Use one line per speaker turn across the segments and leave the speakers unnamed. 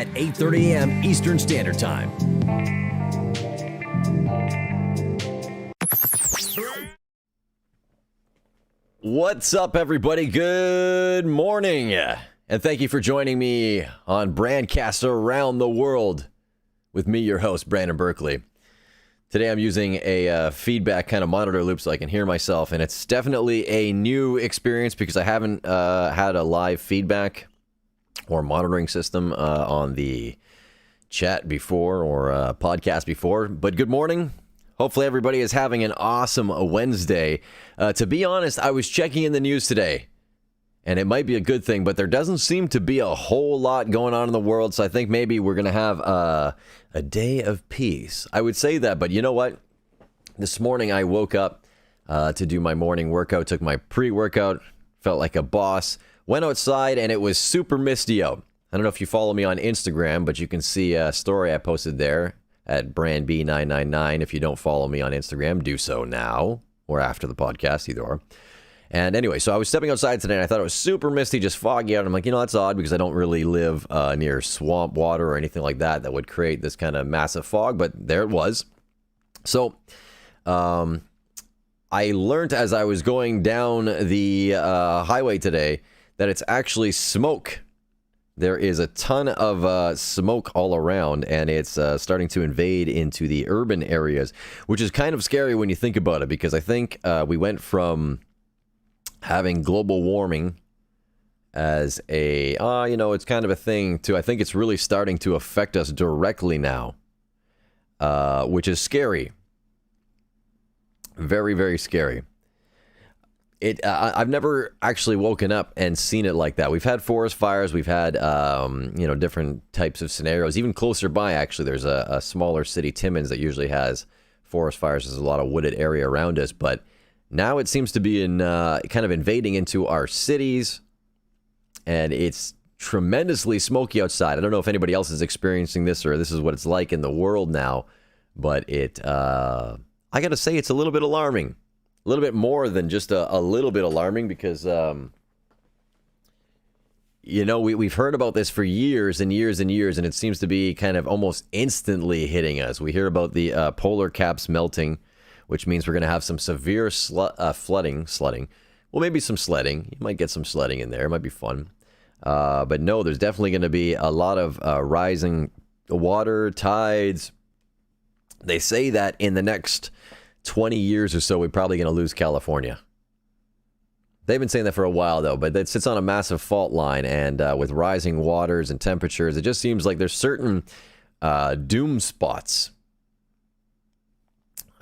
at 8:30 a.m. Eastern Standard Time. What's up, everybody? Good morning, and thank you for joining me on BRANDCAST Around the World with me, your host, Brandon Berkeley. Today I'm using a feedback kind of monitor loop so I can hear myself, and it's definitely a new experience because I haven't had a live feedback or monitoring system on the chat before or podcast before. But good morning. Hopefully everybody is having an awesome Wednesday. To be honest, I was checking in the news today, and it might be a good thing, but there doesn't seem to be a whole lot going on in the world, so I think maybe we're going to have a day of peace. I would say that, but you know what? This morning I woke up to do my morning workout, took my pre-workout, felt like a boss, went outside, and it was super misty out. I don't know if you follow me on Instagram, but you can see a story I posted there at BrandB999. If you don't follow me on Instagram, do so now or after the podcast, either or. And anyway, so I was stepping outside today, and I thought it was super misty, just foggy out. I'm like, that's odd because I don't really live near swamp water or anything like that would create this kind of massive fog, but there it was. So I learned as I was going down the highway today that it's actually smoke. There is a ton of smoke all around, and it's starting to invade into the urban areas, which is kind of scary when you think about it, because I think we went from having global warming as a, it's kind of a thing, to I think it's really starting to affect us directly now, which is scary. Very, very scary. I've never actually woken up and seen it like that. We've had forest fires. We've had, different types of scenarios. Even closer by, actually, there's a smaller city, Timmins, that usually has forest fires. There's a lot of wooded area around us. But now it seems to be kind of invading into our cities. And it's tremendously smoky outside. I don't know if anybody else is experiencing this or this is what it's like in the world now. But I got to say, it's a little bit alarming. A little bit more than just a little bit alarming, because, we've heard about this for years and years and years, and it seems to be kind of almost instantly hitting us. We hear about the polar caps melting, which means we're going to have some severe sledding. Well, maybe some sledding. You might get some sledding in there. It might be fun. But no, there's definitely going to be a lot of rising water, tides. They say that in the next 20 years or so, we're probably going to lose California. They've been saying that for a while, though, but it sits on a massive fault line, and with rising waters and temperatures, it just seems like there's certain doom spots.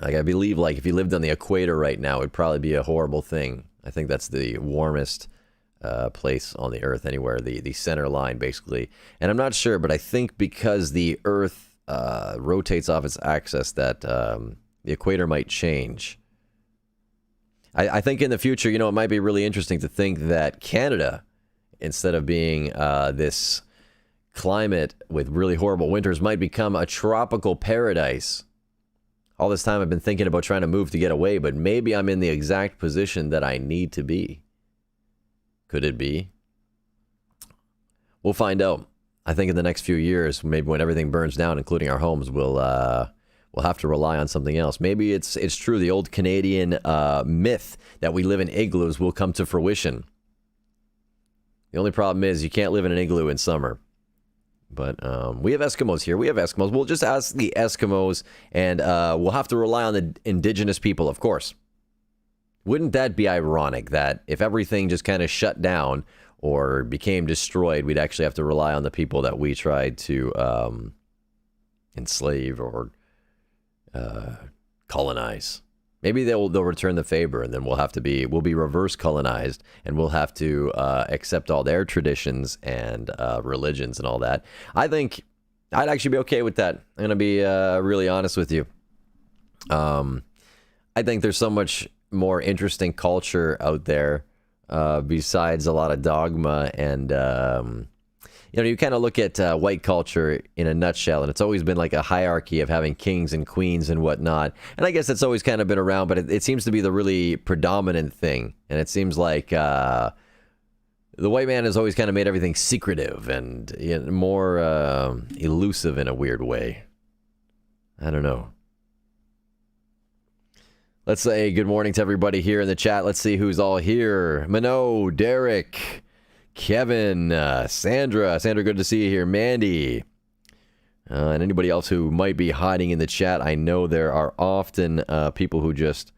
Like, I believe, like, if you lived on the equator right now, it'd probably be a horrible thing. I think that's the warmest place on the Earth anywhere, the center line, basically. And I'm not sure, but I think because the Earth rotates off its axis, that the equator might change. I think in the future, it might be really interesting to think that Canada, instead of being this climate with really horrible winters, might become a tropical paradise. All this time I've been thinking about trying to move to get away, but maybe I'm in the exact position that I need to be. Could it be? We'll find out. I think in the next few years, maybe when everything burns down, including our homes, we'll have to rely on something else. Maybe it's true. The old Canadian myth that we live in igloos will come to fruition. The only problem is you can't live in an igloo in summer. But we have Eskimos here. We have Eskimos. We'll just ask the Eskimos, and we'll have to rely on the indigenous people, of course. Wouldn't that be ironic that if everything just kind of shut down or became destroyed, we'd actually have to rely on the people that we tried to enslave or colonize? Maybe they'll return the favor, and then we'll be reverse colonized, and we'll have to accept all their traditions and religions and all that. I think I'd actually be okay with that. I'm gonna be really honest with you. I think there's so much more interesting culture out there besides a lot of dogma and you kind of look at white culture in a nutshell, and it's always been like a hierarchy of having kings and queens and whatnot. And I guess it's always kind of been around, but it seems to be the really predominant thing. And it seems like the white man has always kind of made everything secretive and more elusive in a weird way. I don't know. Let's say good morning to everybody here in the chat. Let's see who's all here. Mano, Derek, Kevin, Sandra. Sandra, good to see you here. Mandy. And anybody else who might be hiding in the chat. I know there are often people who just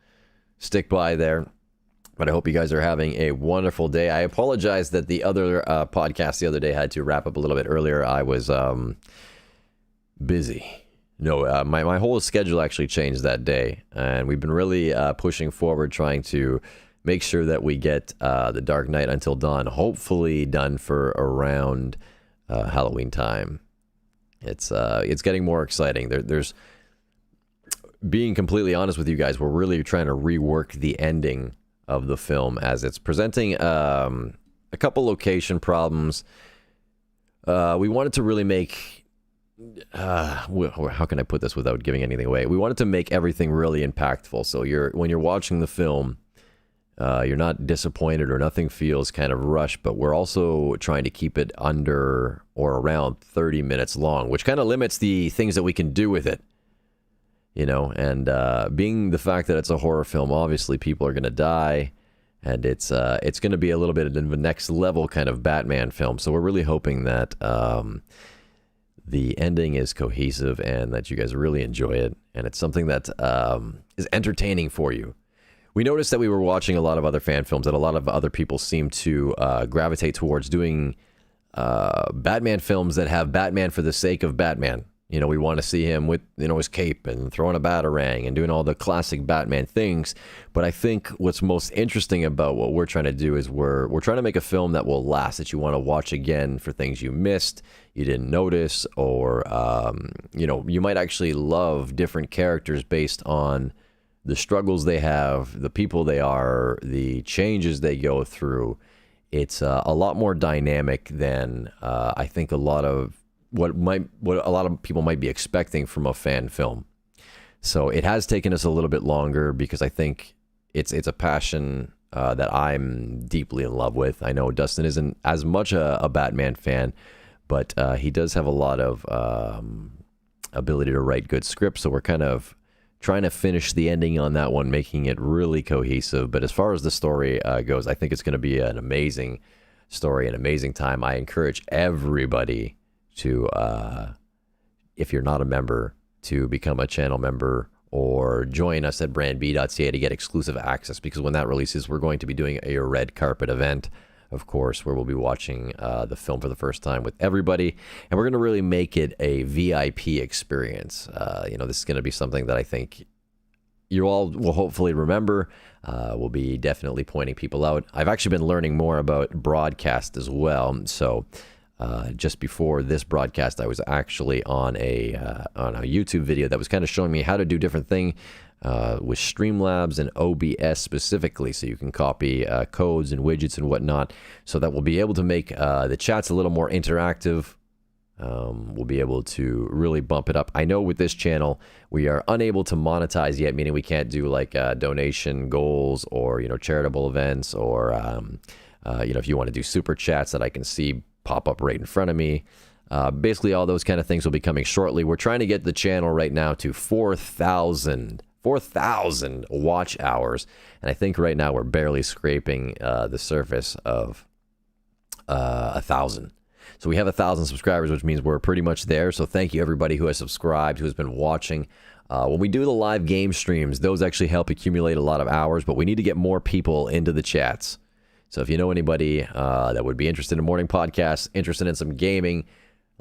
stick by there. But I hope you guys are having a wonderful day. I apologize that the other podcast the other day had to wrap up a little bit earlier. I was busy. No, my whole schedule actually changed that day. And we've been really pushing forward, trying to make sure that we get The Dark Knight Until Dawn, hopefully done for around Halloween time. It's getting more exciting. There's being completely honest with you guys, we're really trying to rework the ending of the film as it's presenting a couple location problems. We wanted to really make how can I put this without giving anything away? We wanted to make everything really impactful. So when you're watching the film, you're not disappointed or nothing feels kind of rushed, but we're also trying to keep it under or around 30 minutes long, which kind of limits the things that we can do with it. And being the fact that it's a horror film, obviously people are going to die, and it's going to be a little bit of the next level kind of Batman film. So we're really hoping that the ending is cohesive and that you guys really enjoy it, and it's something that is entertaining for you. We noticed that we were watching a lot of other fan films, that a lot of other people seem to gravitate towards doing Batman films that have Batman for the sake of Batman. We want to see him with, his cape and throwing a batarang and doing all the classic Batman things. But I think what's most interesting about what we're trying to do is we're trying to make a film that will last, that you want to watch again for things you missed, you didn't notice, or, you might actually love different characters based on the struggles they have, the people they are, the changes they go through. It's a lot more dynamic than I think a lot of what a lot of people might be expecting from a fan film. So it has taken us a little bit longer because I think it's a passion that I'm deeply in love with. I know Dustin isn't as much a Batman fan, but he does have a lot of ability to write good scripts. So we're kind of trying to finish the ending on that one, making it really cohesive. But as far as the story goes, I think it's going to be an amazing story, an amazing time. I encourage everybody to, if you're not a member, to become a channel member or join us at brandb.ca to get exclusive access, because when that releases, we're going to be doing a red carpet event, of course, where we'll be watching the film for the first time with everybody, and we're going to really make it a VIP experience. This is going to be something that I think you all will hopefully remember. We'll be definitely pointing people out. I've actually been learning more about broadcast as well, so just before this broadcast, I was actually on a YouTube video that was kind of showing me how to do different things with Streamlabs and OBS specifically, so you can copy codes and widgets and whatnot, so that we'll be able to make the chats a little more interactive. We'll be able to really bump it up. I know with this channel, we are unable to monetize yet, meaning we can't do like donation goals or charitable events, or if you want to do super chats that I can see pop up right in front of me. Basically, all those kind of things will be coming shortly. We're trying to get the channel right now to 4,000 watch hours, and I think right now we're barely scraping the surface of 1,000. So we have 1,000 subscribers, which means we're pretty much there. So thank you everybody who has subscribed, who has been watching. When we do the live game streams, those actually help accumulate a lot of hours, but we need to get more people into the chats. So if you know anybody that would be interested in morning podcasts, interested in some gaming,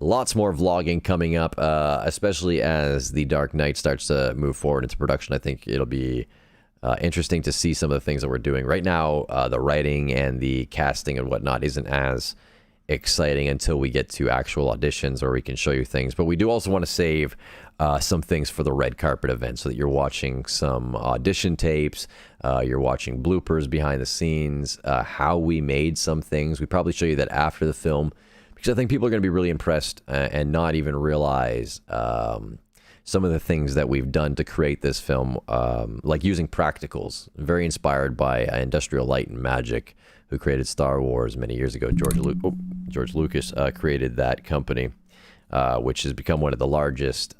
lots more vlogging coming up, especially as The Dark Knight starts to move forward into production. I think it'll be interesting to see some of the things that we're doing. Right now, the writing and the casting and whatnot isn't as exciting until we get to actual auditions or we can show you things. But we do also want to save some things for the red carpet event, so that you're watching some audition tapes, you're watching bloopers behind the scenes, how we made some things. We probably show you that after the film, because I think people are going to be really impressed and not even realize some of the things that we've done to create this film, like using practicals, very inspired by Industrial Light and Magic, who created Star Wars many years ago. George Lucas created that company, which has become one of the largest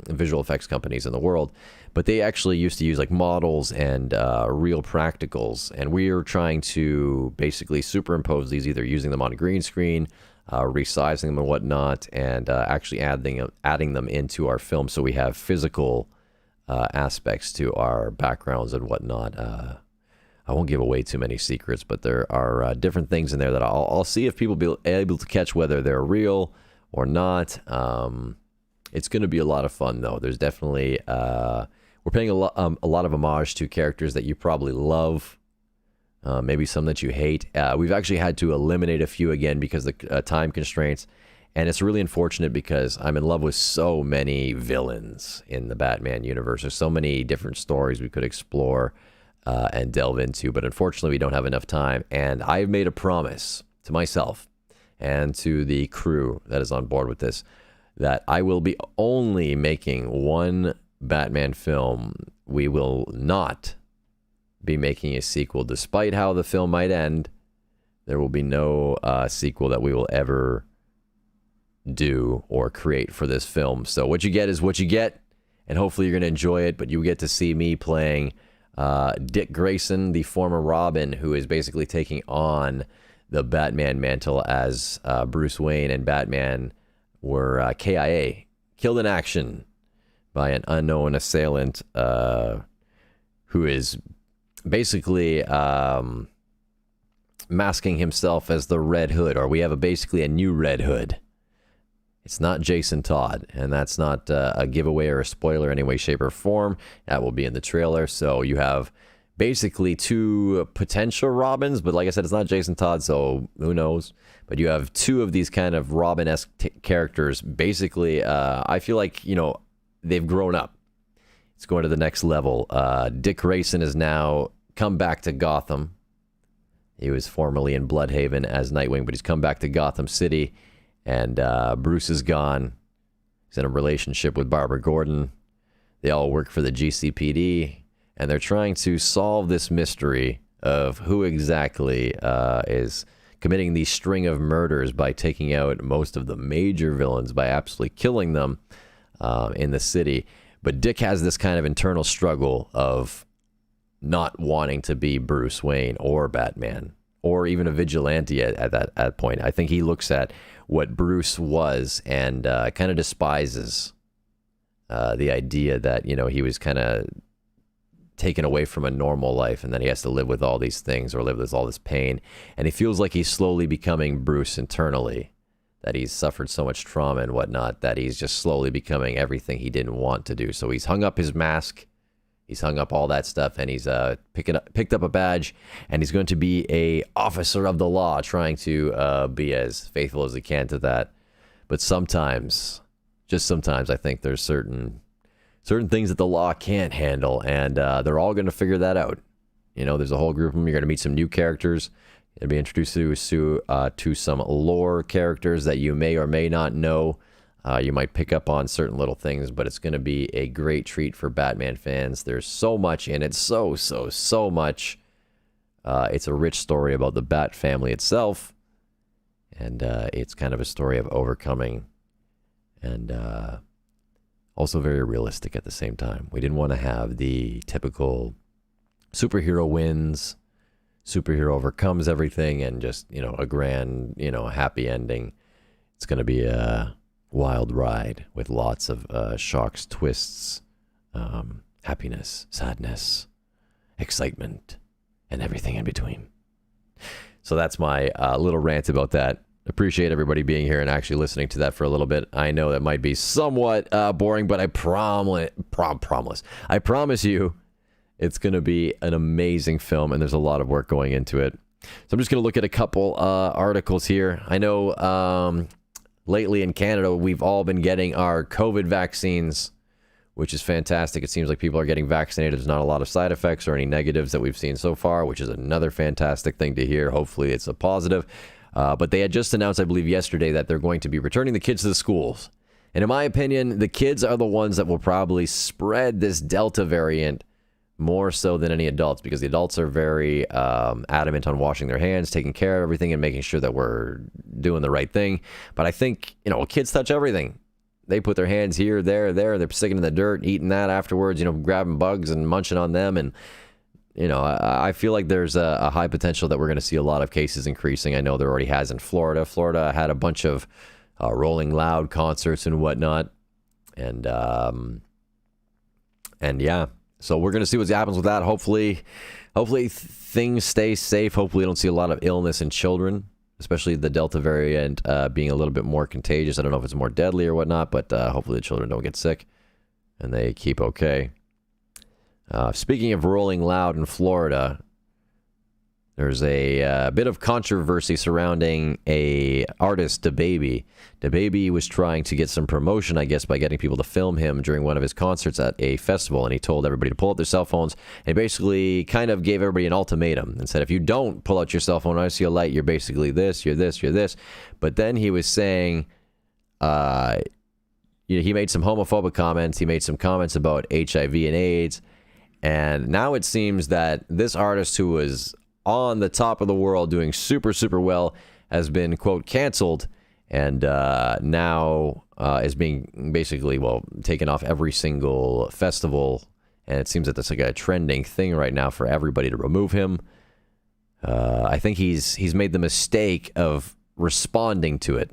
visual effects companies in the world. But they actually used to use like models and real practicals, and we are trying to basically superimpose these, either using them on a green screen, resizing them and whatnot, and actually adding them into our film, so we have physical aspects to our backgrounds and whatnot. I won't give away too many secrets, but there are different things in there that I'll see if people be able to catch whether they're real or not. It's going to be a lot of fun, though. There's definitely we're paying a lot of homage to characters that you probably love, maybe some that you hate. We've actually had to eliminate a few again because of the time constraints, and it's really unfortunate because I'm in love with so many villains in the Batman universe. There's so many different stories we could explore and delve into, but unfortunately we don't have enough time. And I've made a promise to myself and to the crew that is on board with this, that I will be only making one Batman film. We will not be making a sequel. Despite how the film might end, there will be no sequel that we will ever do or create for this film. So what you get is what you get, and hopefully you're going to enjoy it. But you get to see me playing Dick Grayson, the former Robin, who is basically taking on the Batman mantle as Bruce Wayne and Batman were KIA, killed in action by an unknown assailant who is basically masking himself as the Red Hood, or we have basically a new Red Hood. It's not Jason Todd, and that's not a giveaway or a spoiler in any way, shape, or form. That will be in the trailer. So you have basically two potential Robins, but like I said, it's not Jason Todd, so who knows? But you have two of these kind of Robin-esque characters. Basically, I feel like, they've grown up. It's going to the next level. Dick Grayson has now come back to Gotham. He was formerly in Bloodhaven as Nightwing, but he's come back to Gotham City, and Bruce is gone. He's in a relationship with Barbara Gordon. They all work for the GCPD, and they're trying to solve this mystery of who exactly is committing these string of murders by taking out most of the major villains by absolutely killing them in the city. But Dick has this kind of internal struggle of not wanting to be Bruce Wayne or Batman or even a vigilante at that point. I think he looks at what Bruce was and kind of despises the idea that, he was kind of taken away from a normal life, and then he has to live with all these things or live with all this pain. And he feels like he's slowly becoming Bruce internally, that he's suffered so much trauma and whatnot, that he's just slowly becoming everything he didn't want to do. So he's hung up his mask, he's hung up all that stuff, and he's picked up a badge, and he's going to be a officer of the law, trying to be as faithful as he can to that. But sometimes, just sometimes, I think there's certain things that the law can't handle, and they're all going to figure that out. There's a whole group of them. You're going to meet some new characters. You'll be introduced to some lore characters that you may or may not know. You might pick up on certain little things, but it's going to be a great treat for Batman fans. There's so much in it, so much. It's a rich story about the Bat family itself, and it's kind of a story of overcoming, and also very realistic at the same time. We didn't want to have the typical superhero wins, superhero overcomes everything, and just, a grand, happy ending. It's going to be a wild ride with lots of shocks, twists, happiness, sadness, excitement, and everything in between. So that's my little rant about that. Appreciate everybody being here and actually listening to that for a little bit. I know that might be somewhat boring, but I promise you it's going to be an amazing film, and there's a lot of work going into it. So I'm just going to look at a couple articles here. I know lately in Canada, we've all been getting our COVID vaccines, which is fantastic. It seems like people are getting vaccinated. There's not a lot of side effects or any negatives that we've seen so far, which is another fantastic thing to hear. Hopefully it's a positive. But they had just announced, I believe yesterday, that they're going to be returning the kids to the schools. And in my opinion, the kids are the ones that will probably spread this Delta variant more so than any adults, because the adults are very adamant on washing their hands, taking care of everything, and making sure that we're doing the right thing. But I think, kids touch everything. They put their hands here, there, they're sticking in the dirt, eating that afterwards, grabbing bugs and munching on them. And, I feel like there's a high potential that we're going to see a lot of cases increasing. I know there already has in Florida. Florida had a bunch of Rolling Loud concerts and whatnot. And yeah, so we're going to see what happens with that. Hopefully things stay safe. Hopefully we don't see a lot of illness in children, especially the Delta variant being a little bit more contagious. I don't know if it's more deadly or whatnot, but hopefully the children don't get sick and they keep okay. Speaking of Rolling Loud in Florida, there's a bit of controversy surrounding a artist, DaBaby. DaBaby was trying to get some promotion, I guess, by getting people to film him during one of his concerts at a festival, and he told everybody to pull out their cell phones, and basically kind of gave everybody an ultimatum and said, if you don't pull out your cell phone when I see a light, you're basically this, you're this, you're this. But then he was saying, he made some homophobic comments, he made some comments about HIV and AIDS, and now it seems that this artist who was on the top of the world doing super, super well has been, quote, canceled, and now is being basically, taken off every single festival, and it seems that that's like a trending thing right now for everybody to remove him. I think he's made the mistake of responding to it.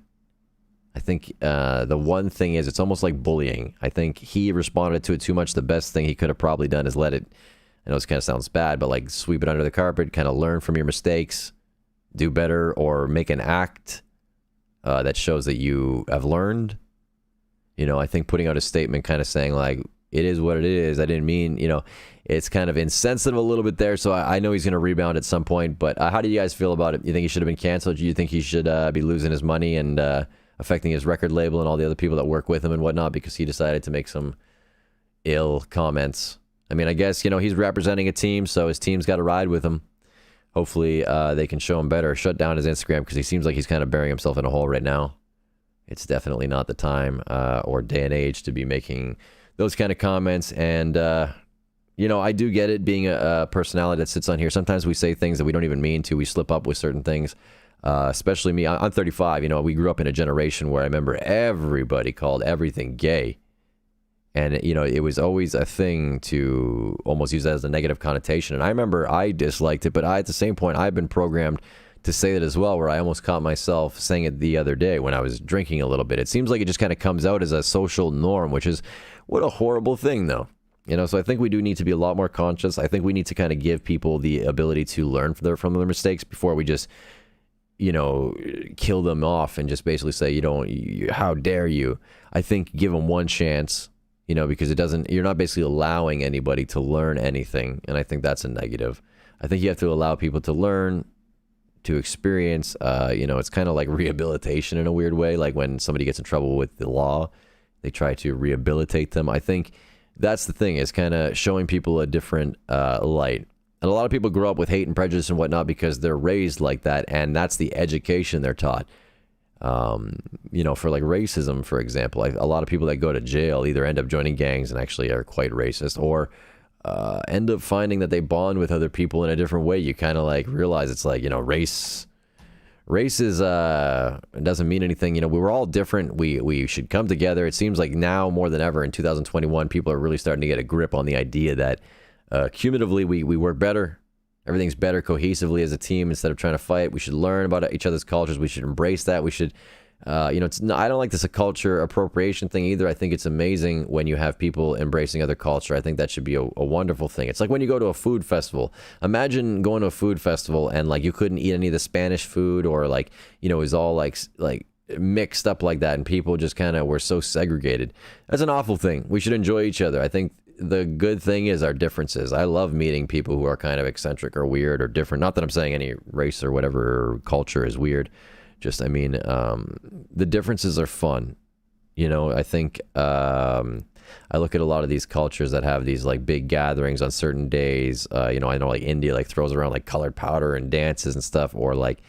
I think the one thing is it's almost like bullying. I think he responded to it too much. The best thing he could have probably done is let it, I know this kind of sounds bad, but like sweep it under the carpet, kind of learn from your mistakes, do better, or make an act that shows that you have learned. I think putting out a statement kind of saying like, it is what it is, I didn't mean, it's kind of insensitive a little bit there. So I know he's going to rebound at some point, but how do you guys feel about it? You think he should have been canceled? Do you think he should be losing his money and affecting his record label and all the other people that work with him and whatnot because he decided to make some ill comments? I mean, I guess, he's representing a team, so his team's got to ride with him. Hopefully they can show him better, shut down his Instagram, because he seems like he's kind of burying himself in a hole right now. It's definitely not the time or day and age to be making those kind of comments. And, I do get it, being a personality that sits on here. Sometimes we say things that we don't even mean to. We slip up with certain things. Especially me. I'm 35. We grew up in a generation where I remember everybody called everything gay. And, it was always a thing to almost use that as a negative connotation. And I remember I disliked it, but at the same point, I've been programmed to say that as well, where I almost caught myself saying it the other day when I was drinking a little bit. It seems like it just kind of comes out as a social norm, which is what a horrible thing, though. So I think we do need to be a lot more conscious. I think we need to kind of give people the ability to learn from their mistakes before we just kill them off and just basically say, how dare you? I think give them one chance, because you're not basically allowing anybody to learn anything. And I think that's a negative. I think you have to allow people to learn, to experience, it's kind of like rehabilitation in a weird way. Like when somebody gets in trouble with the law, they try to rehabilitate them. I think that's the thing, is kind of showing people a different light. And a lot of people grow up with hate and prejudice and whatnot because they're raised like that, and that's the education they're taught. For like racism, for example, a lot of people that go to jail either end up joining gangs and actually are quite racist, or end up finding that they bond with other people in a different way. You kind of like realize it's like, race is doesn't mean anything. We were all different. We should come together. It seems like now more than ever in 2021, people are really starting to get a grip on the idea that cumulatively we work better. Everything's better cohesively as a team instead of trying to fight. We should learn about each other's cultures. We should embrace that. We should, I don't like this a culture appropriation thing either. I think it's amazing when you have people embracing other culture. I think that should be a wonderful thing. It's like when you go to a food festival. Imagine going to a food festival and like you couldn't eat any of the Spanish food, or like, it was all like mixed up like that, and people just kind of were so segregated. That's an awful thing. We should enjoy each other. I think the good thing is our differences. I love meeting people who are kind of eccentric or weird or different. Not that I'm saying any race or whatever culture is weird. Just, the differences are fun. I think I look at a lot of these cultures that have these like big gatherings on certain days. I know like India like throws around like colored powder and dances and stuff, or like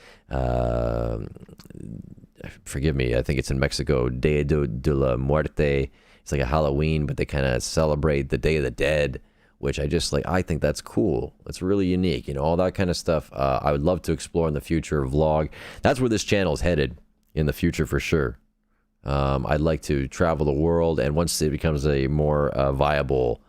forgive me, I think it's in Mexico, Dia de la Muerte. It's like a Halloween, but they kind of celebrate the Day of the Dead, which I think that's cool. It's really unique, all that kind of stuff. I would love to explore in the future, vlog. That's where this channel is headed in the future for sure. I'd like to travel the world, and once it becomes a more viable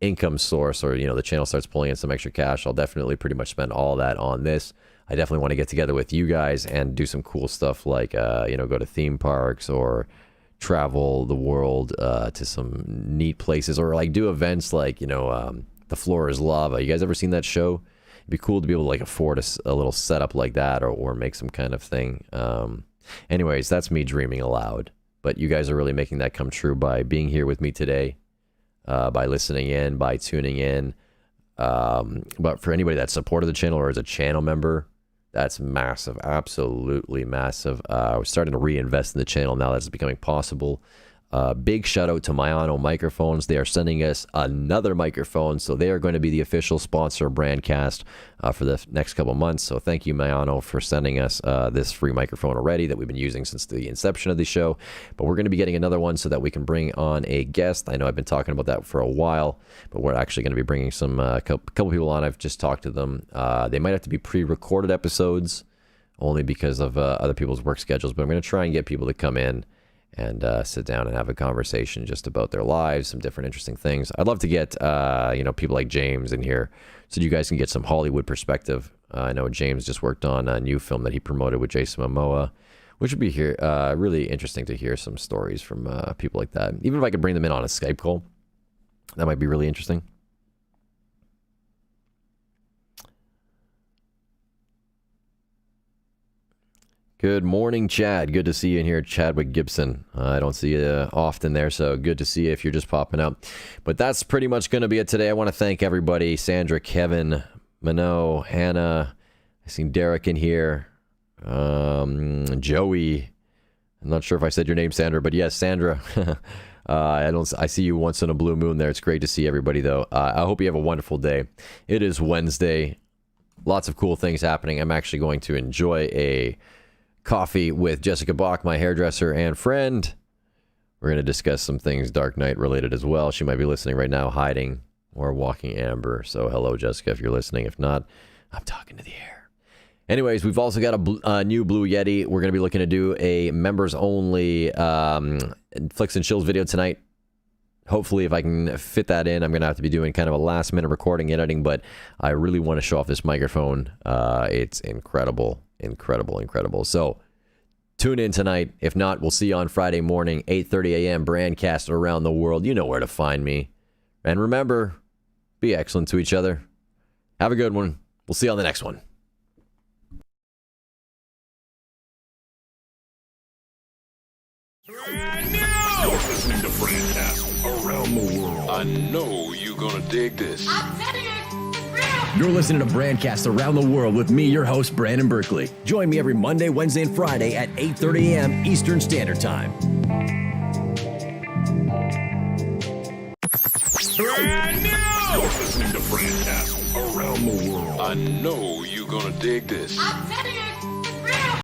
income source, or the channel starts pulling in some extra cash, I'll definitely pretty much spend all that on this. I definitely want to get together with you guys and do some cool stuff like go to theme parks or travel the world to some neat places, or like do events like The Floor is Lava. You guys ever seen that show? It'd be cool to be able to like afford a little setup like that, or make some kind of thing. Anyways, that's me dreaming aloud, but you guys are really making that come true by being here with me today, by listening in, by tuning in. But for anybody that supported the channel or is a channel member, that's massive, absolutely massive. We're starting to reinvest in the channel now that's becoming possible. Big shout out to Mayano Microphones. They are sending us another microphone, so they are going to be the official sponsor of BRANDCAST for the next couple months. So thank you, Mayano, for sending us this free microphone already that we've been using since the inception of the show. But we're going to be getting another one so that we can bring on a guest. I know I've been talking about that for a while, but we're actually going to be bringing some couple people on. I've just talked to them. They might have to be pre-recorded episodes, only because of other people's work schedules. But I'm going to try and get people to come in and sit down and have a conversation just about their lives, some different interesting things. I'd love to get, people like James in here so you guys can get some Hollywood perspective. I know James just worked on a new film that he promoted with Jason Momoa, which would be really interesting to hear some stories from people like that. Even if I could bring them in on a Skype call, that might be really interesting. Good morning, Chad. Good to see you in here, Chadwick Gibson. I don't see you often there, so good to see you if you're just popping up. But that's pretty much going to be it today. I want to thank everybody. Sandra, Kevin, Mano, Hannah. I seen Derek in here. Joey. I'm not sure if I said your name, Sandra, but yes, Sandra. I see you once in a blue moon there. It's great to see everybody, though. I hope you have a wonderful day. It is Wednesday. Lots of cool things happening. I'm actually going to enjoy a coffee with Jessica Bach, my hairdresser and friend. We're going to discuss some things Dark Knight related as well. She might be listening right now, hiding or walking amber. So hello, Jessica, if you're listening. If not, I'm talking to the air. Anyways, we've also got a new Blue Yeti. We're going to be looking to do a members only Flicks and Chills video tonight. Hopefully, if I can fit that in, I'm going to have to be doing kind of a last minute recording and editing, but I really want to show off this microphone. It's incredible. Incredible. So tune in tonight. If not, we'll see you on Friday morning, 8:30 a.m. BRANDCAST around the world. You know where to find me. And remember, be excellent to each other. Have a good one. We'll see you on the next one.
You're listening to BRANDCAST around the world. I know you're gonna dig this.
I'm telling you, it's real.
You're listening to BRANDCAST around the world with me, your host, Brandon Berkeley. Join me every Monday, Wednesday, and Friday at 8:30 a.m. Eastern Standard Time.
Brand new! You're listening to BRANDCAST around the world. I know you're gonna dig this.
I'm telling you.